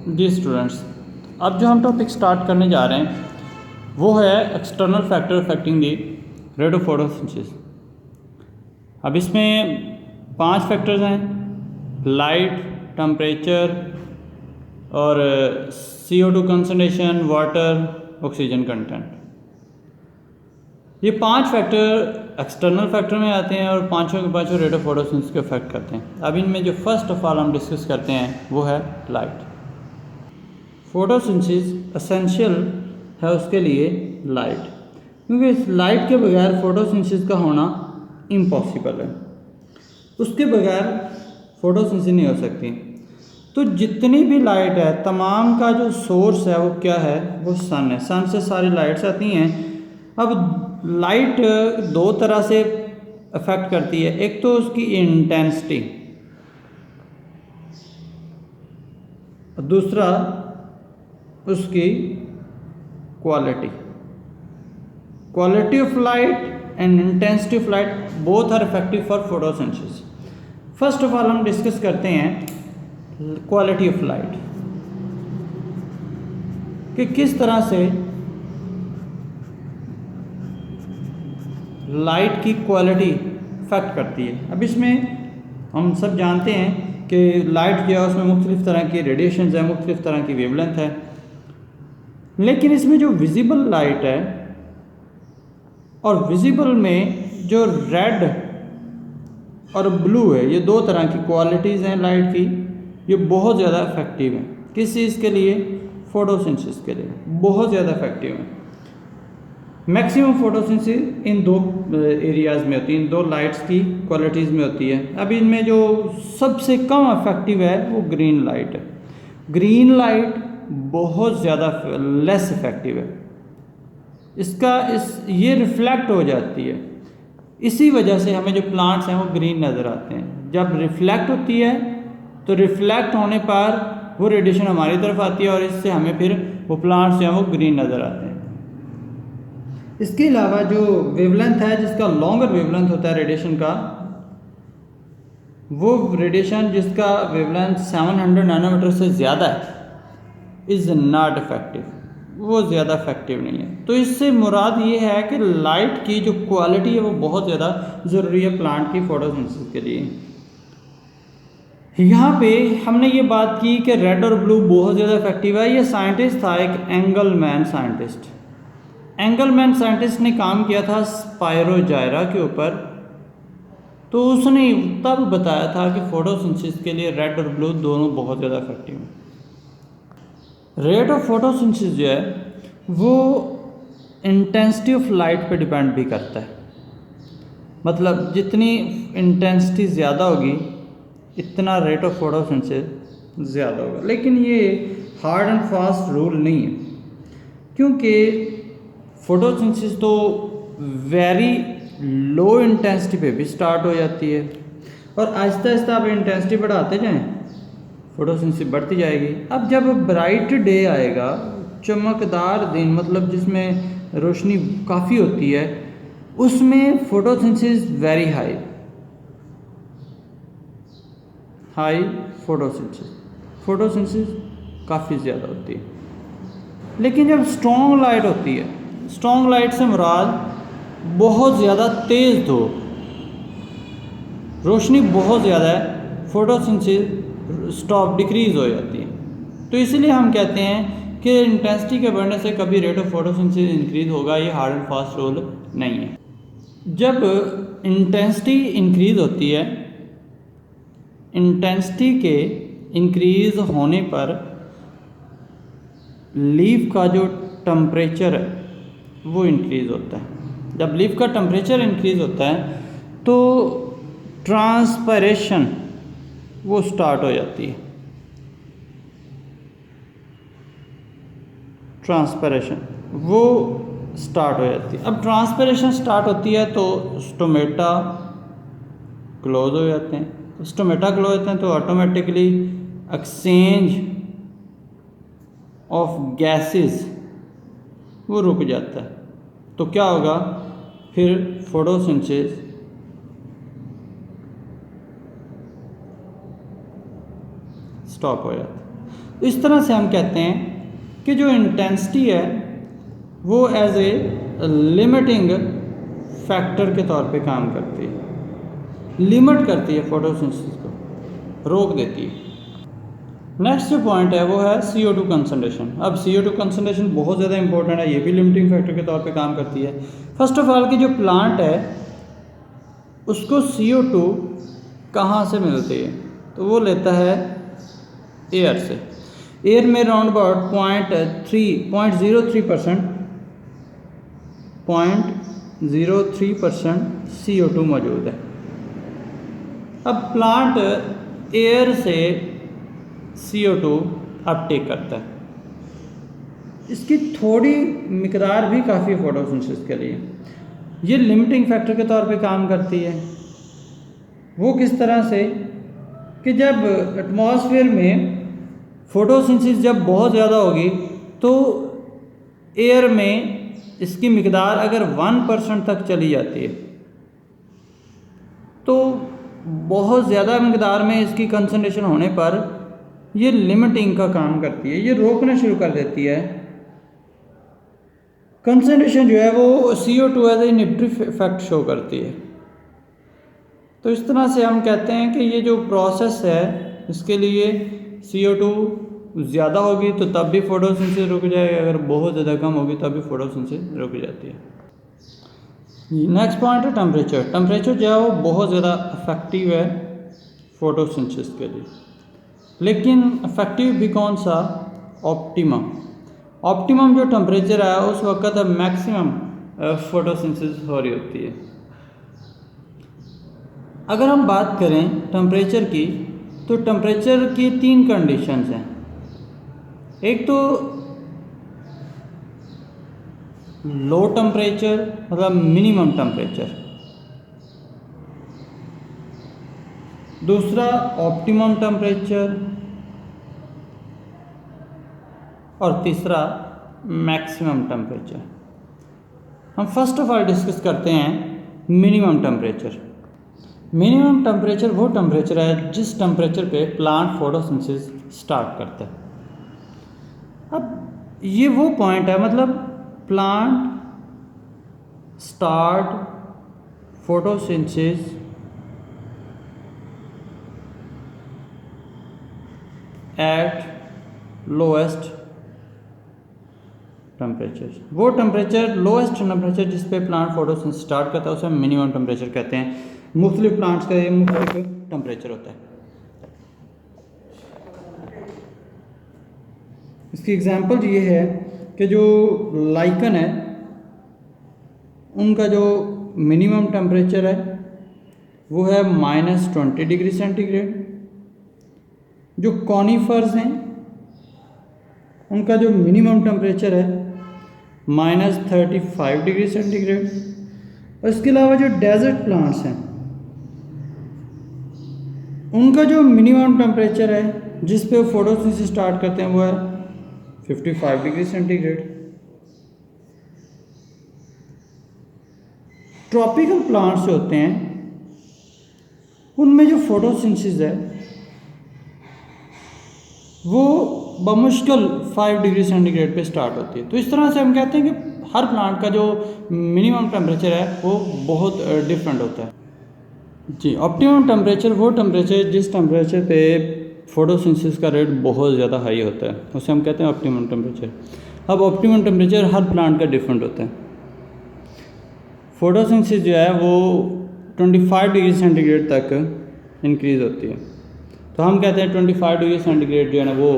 जी students, अब जो हम टॉपिक स्टार्ट करने जा रहे हैं वो है external factor affecting the rate of photosynthesis. अब इसमें 5 फैक्टर्स हैं: लाइट, टेम्परेचर और CO2 concentration, water, oxygen content. ये 5 फैक्टर एक्सटर्नल फैक्टर में आते हैं और पाँचों के पाँचों रेट ऑफ फोटोसिंथेसिस को अफेक्ट करते हैं। अब इनमें जो फर्स्ट ऑफ ऑल हम डिस्कस करते हैं वो है लाइट। फोटोसिंथेसिस एसेंशियल है उसके लिए लाइट, क्योंकि इस लाइट के बगैर फोटोसिंथेसिस का होना इम्पॉसिबल है। उसके बगैर फोटोसिंथेसिस नहीं हो सकती। तो जितनी भी लाइट है तमाम का जो सोर्स है वो क्या है, वो सन है। सन से सारी लाइट्स आती हैं। अब लाइट दो तरह से अफेक्ट करती है, एक तो उसकी इंटेंसिटी, दूसरा उसकी quality. Quality of light and intensity of light both are effective for photosynthesis. First of all हम डिस्कस करते हैं क्वालिटी ऑफ लाइट, कि किस तरह से लाइट की क्वालिटी इफेक्ट करती है। अब इसमें हम सब जानते हैं कि लाइट जो है उसमें मुख्तलिफ तरह की रेडिएशंस है, मुख्तलिफ तरह की वेवलेंथ है, लेकिन इसमें जो विजिबल लाइट है और विजिबल में जो रेड और ब्लू है, ये दो तरह की क्वालिटीज़ हैं लाइट की, ये बहुत ज़्यादा इफेक्टिव हैं। किस चीज़ के लिए? फोटोसिंथेसिस के लिए बहुत ज़्यादा इफेक्टिव हैं। मैक्सिमम फोटोसिंथेसिस इन दो एरियाज़ में होती है, इन दो लाइट्स की क्वालिटीज़ में होती है। अब इनमें जो सबसे कम इफेक्टिव है वो ग्रीन लाइट है। ग्रीन लाइट बहुत ज़्यादा लेस इफेक्टिव है। ये रिफ्लेक्ट हो जाती है, इसी वजह से हमें जो प्लांट्स हैं वो ग्रीन नज़र आते हैं। जब रिफ्लेक्ट होती है तो रिफ्लेक्ट होने पर वो रेडिएशन हमारी तरफ आती है और इससे हमें फिर वो प्लांट्स जो हैं वो ग्रीन नज़र आते हैं। इसके अलावा जो वेवलेंथ है, जिसका लॉन्गर वेवलेंथ होता है रेडिएशन का, वो रेडिएशन जिसका वेवलेंथ 700 नैनोमीटर से ज़्यादा है, इज़ नॉट इफेक्टिव, वो ज़्यादा इफेक्टिव नहीं है। तो इससे मुराद ये है कि लाइट की जो क्वालिटी है वो बहुत ज़्यादा ज़रूरी है प्लांट की फोटोसिंथेसिस के लिए। यहाँ पे हमने ये बात की कि रेड और ब्लू बहुत ज़्यादा इफेक्टिव है। ये साइंटिस्ट था एक एंगलमैन साइंटिस्ट। एंगलमैन साइंटिस्ट ने काम किया था स्पायरोजाइरा के ऊपर। तो उसने तब बताया था कि फोटोसिंथेसिस के लिए रेड और ब्लू दोनों बहुत ज़्यादा इफेक्टिव हैं। रेट ऑफ फोटोसिंथेसिस जो है वो इंटेंसिटी ऑफ लाइट पे डिपेंड भी करता है। मतलब जितनी इंटेंसिटी ज़्यादा होगी इतना रेट ऑफ फोटोसिंथेसिस ज़्यादा होगा। लेकिन ये हार्ड एंड फास्ट रूल नहीं है, क्योंकि फोटोसिंथेसिस तो वेरी लो इंटेंसिटी पे भी स्टार्ट हो जाती है और आहिस्ता आहिस्ता आप इंटेंसिटी बढ़ाते जाएं, फोटोसिंथेसिस बढ़ती जाएगी। अब जब ब्राइट डे आएगा, चमकदार दिन, मतलब जिसमें रोशनी काफ़ी होती है, उसमें फोटोसिंथेसिस वेरी हाई फोटोसिंथेसिस काफ़ी ज़्यादा होती है। लेकिन जब स्ट्रॉन्ग लाइट होती है, स्ट्रॉन्ग लाइट से मुराद बहुत ज़्यादा तेज़ धूप, रोशनी बहुत ज़्यादा है, फोटोसिंथेसिस डिक्रीज़ हो जाती है। तो इसीलिए हम कहते हैं कि इंटेंसिटी के बढ़ने से कभी रेट ऑफ फोटोसिंथेसिस इंक्रीज़ होगा, ये हार्ड एंड फास्ट रूल नहीं है। जब इंटेंसिटी इंक्रीज़ होती है, इंटेंसिटी के इंक्रीज़ होने पर लीफ का जो टेम्परेचर है वो इंक्रीज़ होता है। जब लीफ का टेम्परेचर इंक्रीज़ होता है तो ट्रांसपैरेशन वो स्टार्ट हो जाती है। ट्रांसपैरेशन वो स्टार्ट हो जाती है। अब ट्रांसपैरेशन स्टार्ट होती है तो स्टोमेटा क्लोज हो जाते हैं। स्टोमेटा क्लोज होते हैं तो ऑटोमेटिकली एक्सचेंज ऑफ गैसेस वो रुक जाता है। तो क्या होगा, फिर फोटोसिंथेसिस स्टॉप हो जाता है। इस तरह से हम कहते हैं कि जो इंटेंसिटी है वो एज ए लिमिटिंग फैक्टर के तौर पे काम करती है, लिमिट करती है फोटोसिंथेसिस को, रोक देती है। नेक्स्ट जो पॉइंट है वो है CO2 कंसंट्रेशन। अब CO2 कंसंट्रेशन बहुत ज़्यादा इंपॉर्टेंट है, ये भी लिमिटिंग फैक्टर के तौर पे काम करती है। फर्स्ट ऑफ ऑल कि जो प्लांट है उसको CO2 कहाँ से मिलती है, तो वो लेता है एयर से। एयर में राउंड अबाउट 0.03% CO2 मौजूद है। अब प्लांट एयर से CO2 अपटेक करता है, इसकी थोड़ी मिकदार भी काफ़ी है फोटोसिंथेसिस के लिए। ये लिमिटिंग फैक्टर के तौर पे काम करती है। वो किस तरह से कि जब एटमॉस्फेयर में फोटोसिंथेसिस जब बहुत ज़्यादा होगी तो एयर में इसकी मिकदार अगर 1% तक चली जाती है तो बहुत ज़्यादा मिकदार में इसकी कंसंट्रेशन होने पर ये लिमिटिंग का काम करती है, ये रोकना शुरू कर देती है। कंसंट्रेशन जो है वो CO2 as a inhibitory effect show करती है। तो इस तरह से हम कहते हैं कि ये जो प्रोसेस है इसके लिए CO2 ज़्यादा होगी तो तब भी फोटोसिंथेसिस रुक जाएगा, अगर बहुत ज़्यादा कम होगी तब भी फोटोसिंथेसिस रुक जाती है। नेक्स्ट पॉइंट है टेम्परेचर। टेम्परेचर जो है वो बहुत ज़्यादा इफेक्टिव है फोटोसिंथेसिस के लिए, लेकिन इफेक्टिव भी कौन सा, ऑप्टिमम। ऑप्टिमम जो टेम्परेचर है उस वक्त मैक्सिमम फोटोसिंथेसिस हो रही होती है। अगर हम बात करें टेम्परेचर की तो टेम्परेचर की 3 कंडीशंस हैं। एक तो लो टेम्परेचर मतलब मिनिमम टेम्परेचर, दूसरा ऑप्टिमम टेम्परेचर और तीसरा मैक्सिमम टेम्परेचर। हम फर्स्ट ऑफ ऑल डिस्कस करते हैं मिनिमम टेम्परेचर। मिनिमम टेम्परेचर वो टेम्परेचर है जिस टेम्परेचर पे प्लांट फोटोसिंथेसिस स्टार्ट करता है। अब ये वो पॉइंट है, मतलब plant start photosynthesis eight lowest temperature. वो टेम्परेचर लोएस्ट टेम्परेचर जिस पे प्लांट फोटोसिंथेसिस स्टार्ट करता है उसे मिनिमम टेम्परेचर कहते हैं। मुख्तलिफ प्लांट्स का ये मुख्तलिफ टेम्परेचर होता है। इसकी एग्जांपल ये है कि जो लाइकन है उनका जो मिनिमम टेम्परेचर है वो है -20 डिग्री सेंटीग्रेड। जो कॉनिफर्स हैं उनका जो मिनिमम टेम्परेचर है -35 डिग्री सेंटीग्रेड। और इसके अलावा जो डेजर्ट प्लांट्स हैं उनका जो मिनिमम टेम्परेचर है जिस पे फोटोसिंथेसिस स्टार्ट करते हैं वो है 55 डिग्री सेंटीग्रेड। ट्रॉपिकल प्लांट्स जो होते हैं उनमें जो फोटोसिंथेसिस है वो बमुश्किल 5 डिग्री सेंटीग्रेड पे स्टार्ट होती है। तो इस तरह से हम कहते हैं कि हर प्लांट का जो मिनिमम टेम्परेचर है वो बहुत डिफरेंट होता है। जी, ऑप्टिमम टेम्परेचर वो टेम्परेचर जिस टेम्परेचर पे फोटोसिंथेसिस का रेट बहुत ज़्यादा हाई होता है उसे हम कहते हैं ऑप्टिमम टेम्परेचर। अब ऑप्टिमम टेम्परेचर हर प्लांट का डिफरेंट होता है। फोटोसिंथेसिस जो है वो 25 डिग्री सेंटीग्रेड तक इंक्रीज़ होती है, तो हम कहते हैं 25 डिग्री सेंटीग्रेड जो है ना वो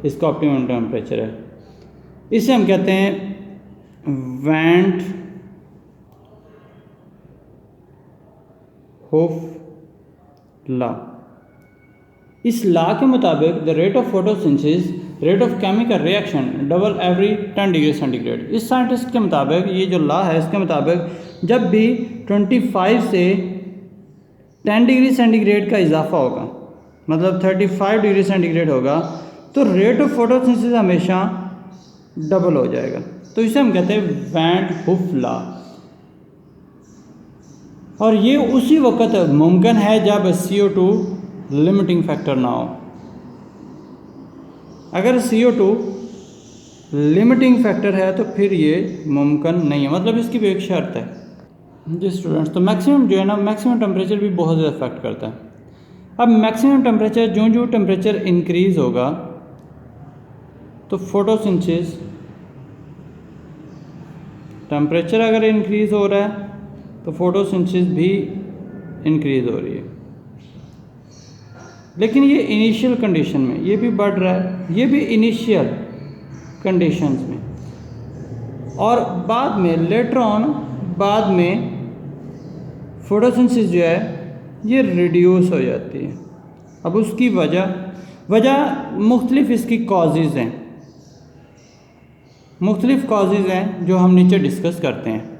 इसका ऑप्टिमम टेम्परेचर है। इसे हम कहते हैं वेंट होफ लॉ। इस लॉ के मुताबिक the rate of photosynthesis rate of chemical reaction double every 10 degree centigrade. इस साइंटिस्ट के मुताबिक ये जो लॉ है इसके मुताबिक जब भी 25 से 10 डिग्री सेंटीग्रेड का इजाफा होगा, मतलब 35 डिग्री सेंटीग्रेड होगा, तो रेट ऑफ फोटोसिंथेसिस हमेशा डबल हो जाएगा। तो इसे हम कहते हैं वेंट हुफ लॉ। और ये उसी वक्त मुमकिन है जब CO2 लिमिटिंग फैक्टर ना हो। अगर CO2 लिमिटिंग फैक्टर है तो फिर ये मुमकिन नहीं है, मतलब इसकी भी एक शर्त है। जी स्टूडेंट्स, तो मैक्सिमम जो है ना, मैक्सिमम टेम्परेचर भी बहुत ज़्यादा इफेक्ट करता है। अब मैक्सिमम टेम्परेचर जो जो टेम्परेचर इंक्रीज़ होगा तो फोटोसिंथेसिस, टेम्परेचर अगर इंक्रीज़ हो रहा है तो फोटोसिंथेसिस भी इंक्रीज़ हो रही है। लेकिन ये इनिशियल कंडीशन में, ये भी बढ़ रहा है, ये भी इनिशियल कंडीशंस में, और बाद में लेटर ऑन बाद में फोटोसिंथेसिस जो है ये रिड्यूस हो जाती है। अब उसकी वजह मुख्तलिफ इसकी कॉजेज़ हैं, मुख्तलिफ कॉजेज़ हैं जो हम नीचे डिस्कस करते हैं।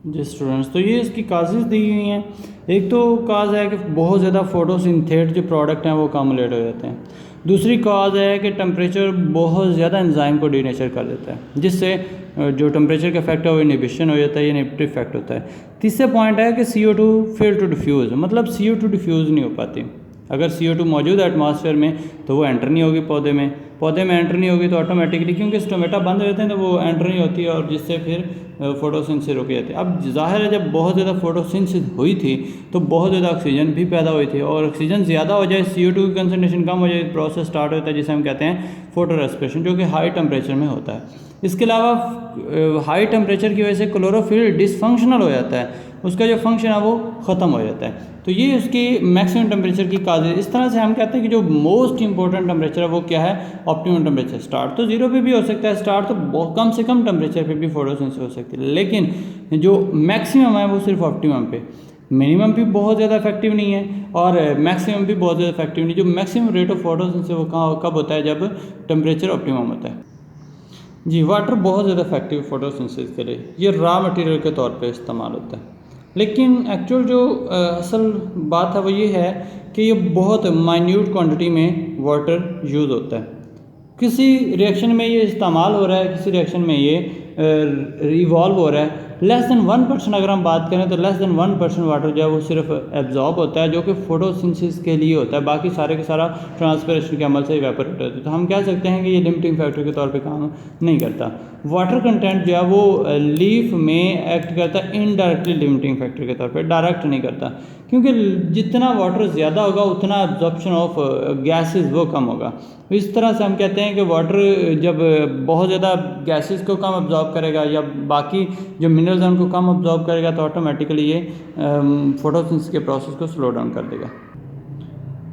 जी स्टूडेंट्स, तो ये इसकी काजेज़ दी हुई हैं। एक तो काज है कि बहुत ज़्यादा फोटोसिंथेट जो प्रोडक्ट हैं वो कम्युलेट हो जाते हैं। दूसरी काज है कि टेम्परेचर बहुत ज़्यादा एंजाइम को डीनेचर कर देता है, जिससे जो टेम्परेचर का इफेक्ट है वो इनहिबिशन हो जाता है, ये नेगेटिव इफेक्ट होता है। तीसरा पॉइंट है कि CO2 फेल टू डिफ्यूज़, मतलब CO2 डिफ्यूज़ नहीं हो पाती। अगर CO2 मौजूद है एटमॉस्फेयर में तो वो एंटर नहीं होगी पौधे में एंटर नहीं होगी तो ऑटोमेटिकली, क्योंकि स्टोमेटा बंद हो जाते हैं तो वो एंटर नहीं होती है, और जिससे फिर फोटोसिंथेसिस रुक जाती है। अब जाहिर है जब बहुत ज़्यादा फोटोसिंथेसिस हुई थी तो बहुत ज़्यादा ऑक्सीजन भी पैदा हुई थी, और ऑक्सीजन ज़्यादा हो जाए, CO2 की कंसनट्रेशन कम हो जाए, प्रोसेस स्टार्ट होता है जिसे हम कहते हैं फोटो रेस्पिरेशन, जो कि हाई टेम्परेचर में होता है। इसके अलावा हाई टेम्परेचर की वजह से क्लोरोफिल डिसफंक्शनल हो जाता है, उसका जो फंक्शन है वो ख़त्म हो जाता है। तो ये उसकी मैक्सिमम टेम्परेचर की काज है। इस तरह से हम कहते हैं कि जो मोस्ट इंपॉर्टेंट टेम्परेचर है वो क्या है, ऑप्टिमम टेम्परेचर। स्टार्ट तो 0 पे भी हो सकता है, स्टार्ट तो कम से कम टेम्परेचर पे भी फोटोसिंथेसिस हो सकती है, लेकिन जो मैक्सिमम है वो सिर्फ ऑप्टिमम पे। मिनिमम भी बहुत ज़्यादा इफेक्टिव नहीं है और मैक्सिमम भी बहुत ज़्यादा इफेक्टिव नहीं। जो मैक्सिमम रेट ऑफ फोटोसिंथेसिस वो कब होता है, जब टेम्परेचर ऑप्टिमम होता है। जी, वाटर बहुत ज़्यादा इफेक्टिव फोटोसिंथेसिस के लिए, ये रॉ मटेरियल के तौर पे इस्तेमाल होता है। लेकिन एक्चुअल जो असल बात है वो ये है कि ये बहुत माइन्यूट क्वांटिटी में वाटर यूज़ होता है। किसी रिएक्शन में ये इस्तेमाल हो रहा है, किसी रिएक्शन में ये रिवॉल्व हो रहा है। लेस देन 1% अगर हम बात करें तो लेस देन 1% वाटर जो है वो सिर्फ एब्जॉर्ब होता है, जो कि फोटोसिंथेसिस के लिए होता है, बाकी सारे के सारा ट्रांसपिरेशन के अमल से इवेपोरेट होता है। तो हम कह सकते हैं कि ये लिमिटिंग फैक्टर के तौर पे काम नहीं करता। वाटर कंटेंट जो है वो लीफ में एक्ट करता है इनडायरेक्टली लिमिटिंग फैक्टर के तौर पे, डायरेक्ट नहीं करता, क्योंकि जितना वाटर ज़्यादा होगा उतना एब्जॉर्प्शन ऑफ गैसेस वो कम होगा। इस तरह से हम कहते हैं कि वाटर जब बहुत ज़्यादा गैसेस को कम एब्जॉर्ब करेगा या बाकी जो मिनरल्स हैं उनको कम एब्जॉर्ब करेगा तो ऑटोमेटिकली ये फोटोसिंथेसिस के प्रोसेस को स्लो डाउन कर देगा।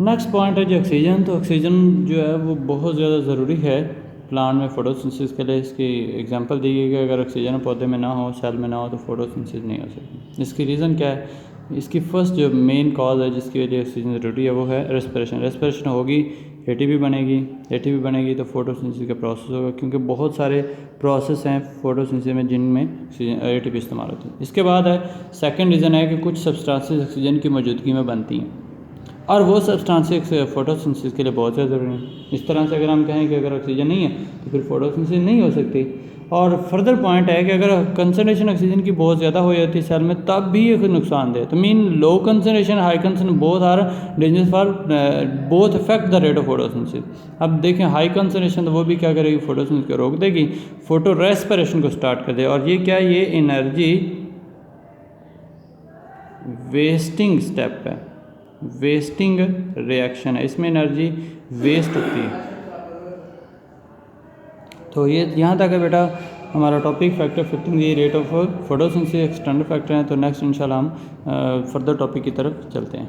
नेक्स्ट पॉइंट है जो ऑक्सीजन। तो ऑक्सीजन जो है वो बहुत ज़्यादा ज़रूरी है प्लांट में फोटोसिंथेसिस के लिए। इसकी एग्जांपल दी गई कि अगर ऑक्सीजन पौधे में ना हो, सेल में ना हो, तो फोटोसिंथेसिस नहीं हो सकती। इसकी रीज़न क्या है? इसकी फर्स्ट जो मेन कॉज है जिसकी वजह से ऑक्सीजन ज़रूरी है वो है रेस्पिरेशन। रेस्पिरेशन होगी ATP बनेगी तो फोटोसिंथेसिस का प्रोसेस होगा, क्योंकि बहुत सारे प्रोसेस हैं फोटोसिंथेसिस में जिनमें ATP इस्तेमाल होती है। इसके बाद है सेकंड रीज़न है कि कुछ सब्सटेंसेस ऑक्सीजन की मौजूदगी में बनती हैं और वो सब्सटेंसेस फोटोसिंथेसिस के लिए बहुत ज़्यादा ज़रूरी है। इस तरह से अगर हम कहें कि अगर ऑक्सीजन नहीं है तो फिर फोटोसिंथेसिस नहीं हो सकती। और फर्दर पॉइंट है कि अगर कंसनट्रेशन ऑक्सीजन की बहुत ज़्यादा हो जाती है सेल में तब भी ये नुकसानदेह। तो mean low concentration high concentration both are dangerous for both affect the rate of photosynthesis. अब देखें हाई कंसनट्रेशन तो वो भी क्या करेगी, फोटोसिंथेसिस को रोक देगी, फोटो रेस्पिरेशन को स्टार्ट कर दे। और ये क्या है, ये एनर्जी वेस्टिंग स्टेप है, वेस्टिंग रिएक्शन है, इसमें एनर्जी वेस्ट होती है। तो ये यहाँ तक है बेटा हमारा topic factor affecting the rate of photosynthesis external factor है। तो नेक्स्ट इंशाल्लाह हम फर्दर टॉपिक की तरफ चलते हैं।